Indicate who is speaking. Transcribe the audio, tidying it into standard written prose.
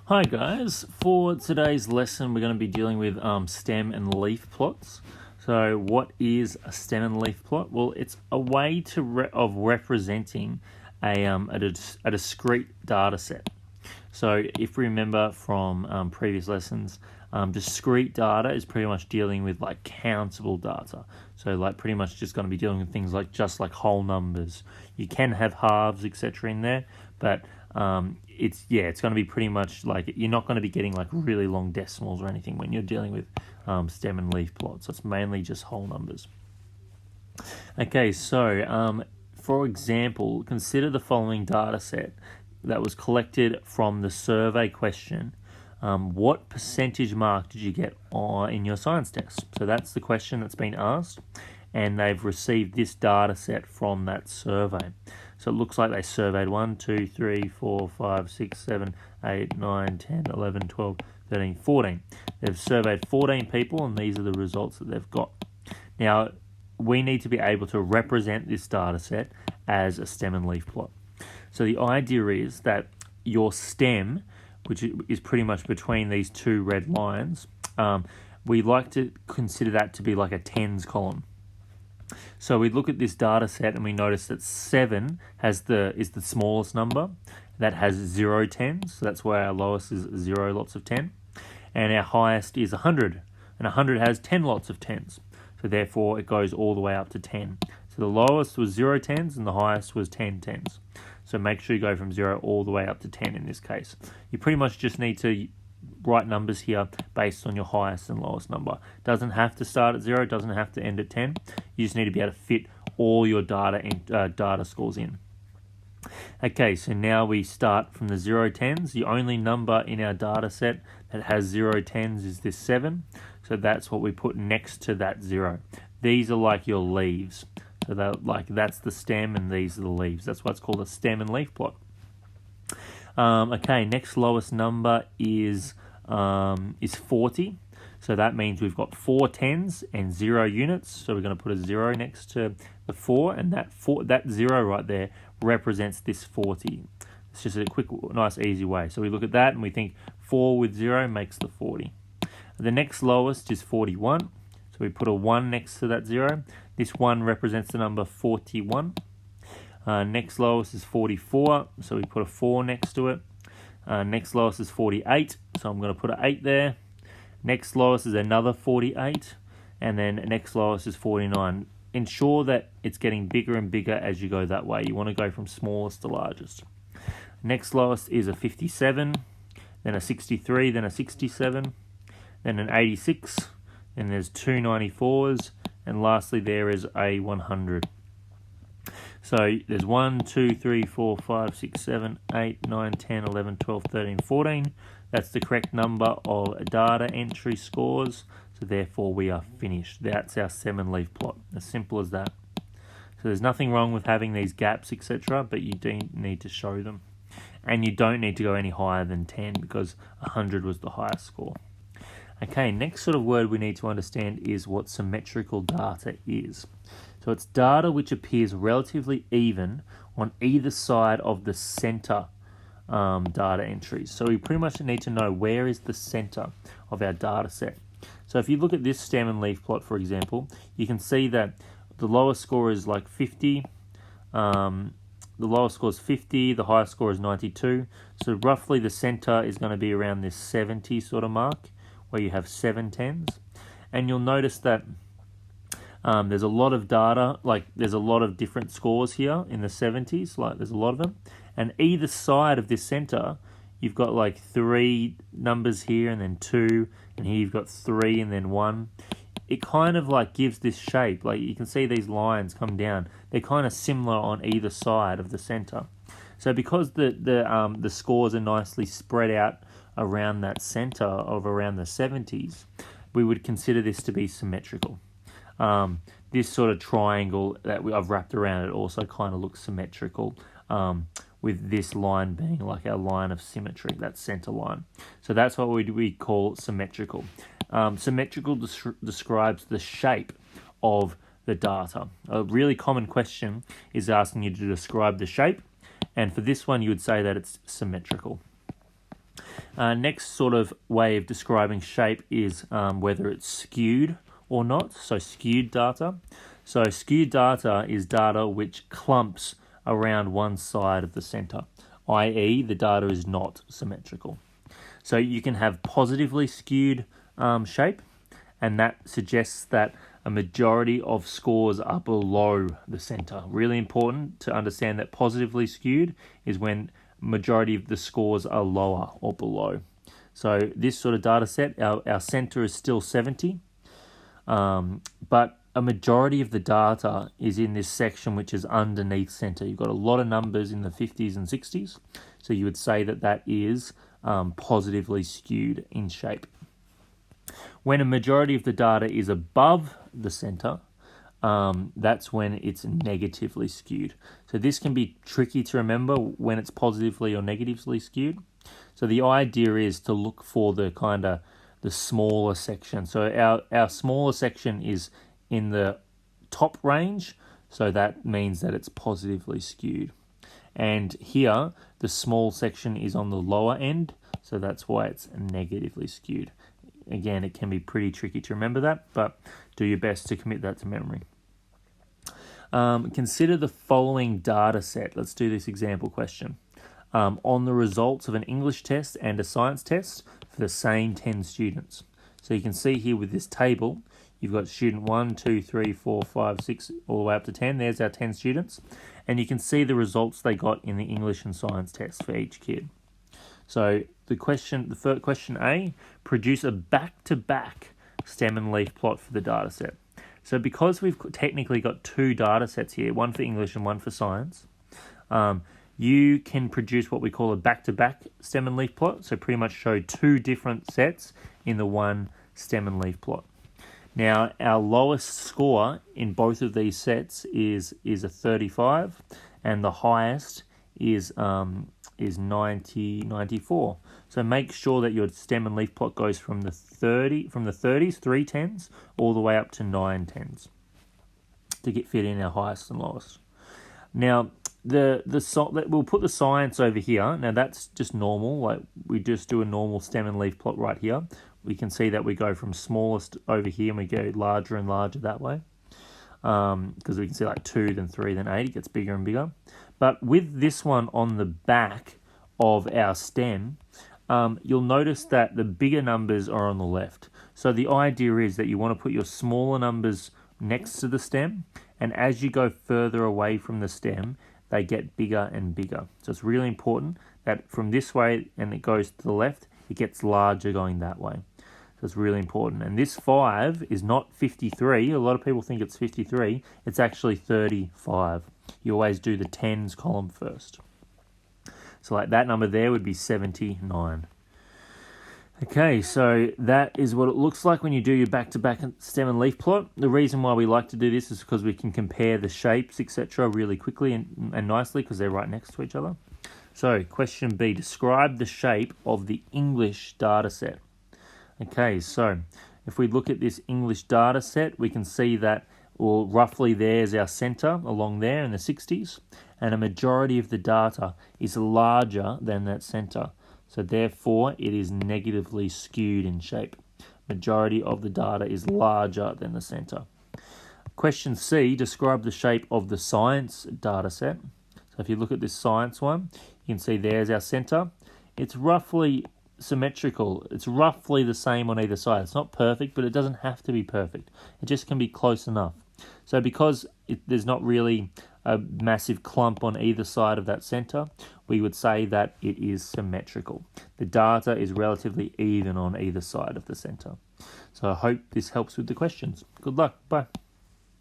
Speaker 1: Hi guys, for today's lesson we're going to be dealing with stem and leaf plots. So what is a stem and leaf plot? Well, it's a way of representing a discrete data set. So if we remember from previous lessons, discrete data is pretty much dealing with like countable data. So like pretty much just going to be dealing with things like just like whole numbers. You can have halves, etc. in there, but it's going to be pretty much like you're not going to be getting like really long decimals or anything when you're dealing with stem and leaf plots. So it's mainly just whole numbers. Okay, so for example, consider the following data set that was collected from the survey question. What percentage mark did you get in your science test? So that's the question that's been asked, and they've received this data set from that survey. So it looks like they surveyed 1, 2, 3, 4, 5, 6, 7, 8, 9, 10, 11, 12, 13, 14. They've surveyed 14 people, and these are the results that they've got. Now, we need to be able to represent this data set as a stem and leaf plot. So the idea is that your stem, which is pretty much between these two red lines, we like to consider that to be like a tens column. So we look at this data set and we notice that 7 is the smallest number. That has 0 tens, so that's why our lowest is 0 lots of 10. And our highest is 100, and 100 has 10 lots of tens. So therefore it goes all the way up to 10. So the lowest was 0 tens and the highest was 10 tens. So make sure you go from 0 all the way up to 10 in this case. You pretty much just need to write numbers here based on your highest and lowest number. Doesn't have to start at 0, doesn't have to end at 10. You just need to be able to fit all your data scores in. Okay, so now we start from the 0 tens. The only number in our data set that has 0 tens is this 7. So that's what we put next to that 0. These are like your leaves. So that's the stem and these are the leaves. That's what's called a stem and leaf plot. Okay, next lowest number is 40. So that means we've got 4 tens and 0 units. So we're going to put a 0 next to the 4, and that 0 right there represents this 40. It's just a quick, nice, easy way. So we look at that and we think 4 with 0 makes the 40. The next lowest is 41. So we put a 1 next to that 0. This 1 represents the number 41. Next lowest is 44. So we put a 4 next to it. Next lowest is 48. So I'm going to put an 8 there. Next lowest is another 48. And then next lowest is 49. Ensure that it's getting bigger and bigger as you go that way. You want to go from smallest to largest. Next lowest is a 57, then a 63, then a 67, then an 86, then there's 2 94s, and lastly there is a 100. So there's 1, 2, 3, 4, 5, 6, 7, 8, 9, 10, 11, 12, 13, 14. That's the correct number of data entry scores. So therefore we are finished. That's our stem and leaf plot. As simple as that. So there's nothing wrong with having these gaps, etc., but you do need to show them. And you don't need to go any higher than 10 because 100 was the highest score. Okay, next sort of word we need to understand is what symmetrical data is. So it's data which appears relatively even on either side of the center data entries. So we pretty much need to know where is the center of our data set. So if you look at this stem and leaf plot, for example, you can see that the lowest score is like 50. The lowest score is 50, the highest score is 92. So roughly the center is going to be around this 70 sort of mark, where you have 7 tens. And you'll notice that there's a lot of data, like there's a lot of different scores here in the 70s, like there's a lot of them. And either side of this center, you've got like 3 numbers here and then 2, and here you've got 3 and then 1. It kind of like gives this shape, like you can see these lines come down. They're kind of similar on either side of the center. So because the scores are nicely spread out around that center of around the 70s, we would consider this to be symmetrical. This sort of triangle that I've wrapped around it also kind of looks symmetrical, with this line being like our line of symmetry, that center line. So that's what we call symmetrical. Symmetrical describes the shape of the data. A really common question is asking you to describe the shape, and for this one you would say that it's symmetrical. Next sort of way of describing shape is whether it's skewed or not. So skewed data. So skewed data is data which clumps around one side of the center, i.e. the data is not symmetrical. So you can have positively skewed shape, and that suggests that a majority of scores are below the center. Really important to understand that positively skewed is when majority of the scores are lower or below. So this sort of data set, our center is still 70, but a majority of the data is in this section which is underneath center. You've got a lot of numbers in the 50s and 60s, so you would say that that is positively skewed in shape. When a majority of the data is above the center, that's when it's negatively skewed. So this can be tricky to remember when it's positively or negatively skewed. So the idea is to look for the smaller section. So our smaller section is in the top range, so that means that it's positively skewed. And here, the small section is on the lower end, so that's why it's negatively skewed. Again, it can be pretty tricky to remember that, but do your best to commit that to memory. Consider the following data set. Let's do this example question. On the results of an English test and a science test for the same 10 students. So you can see here with this table, you've got student 1, 2, 3, 4, 5, 6, all the way up to 10. There's our 10 students. And you can see the results they got in the English and science test for each kid. So the first question A, produce a back-to-back stem and leaf plot for the data set. So because we've technically got two data sets here, one for English and one for science, you can produce what we call a back-to-back stem and leaf plot. So pretty much show two different sets in the one stem and leaf plot. Now, our lowest score in both of these sets is a 35, and the highest is 94. So make sure that your stem and leaf plot goes from the 30s, 3 10s, all the way up to 9 10s to get fit in our highest and lowest. Now, we'll put the science over here. Now that's just normal. Like we just do a normal stem and leaf plot right here. We can see that we go from smallest over here and we go larger and larger that way. Because we can see like 2, then 3, then 8. It gets bigger and bigger. But with this one on the back of our stem, you'll notice that the bigger numbers are on the left. So the idea is that you want to put your smaller numbers next to the stem, and as you go further away from the stem, they get bigger and bigger. So it's really important that from this way and it goes to the left, it gets larger going that way. So it's really important. And this 5 is not 53. A lot of people think it's 53. It's actually 35. You always do the tens column first. So like that number there would be 79. Okay, so that is what it looks like when you do your back-to-back stem and leaf plot. The reason why we like to do this is because we can compare the shapes, etc. really quickly and nicely because they're right next to each other. So question B, describe the shape of the English data set. Okay, so if we look at this English data set, we can see that, well, roughly there's our center along there in the 60s, and a majority of the data is larger than that center. So therefore, it is negatively skewed in shape. Majority of the data is larger than the center. Question C, describe the shape of the science data set. So if you look at this science one, you can see there's our center. It's roughly symmetrical. It's roughly the same on either side. It's not perfect, but it doesn't have to be perfect. It just can be close enough. So because there's not really a massive clump on either side of that center, we would say that it is symmetrical. The data is relatively even on either side of the center. So I hope this helps with the questions. Good luck. Bye.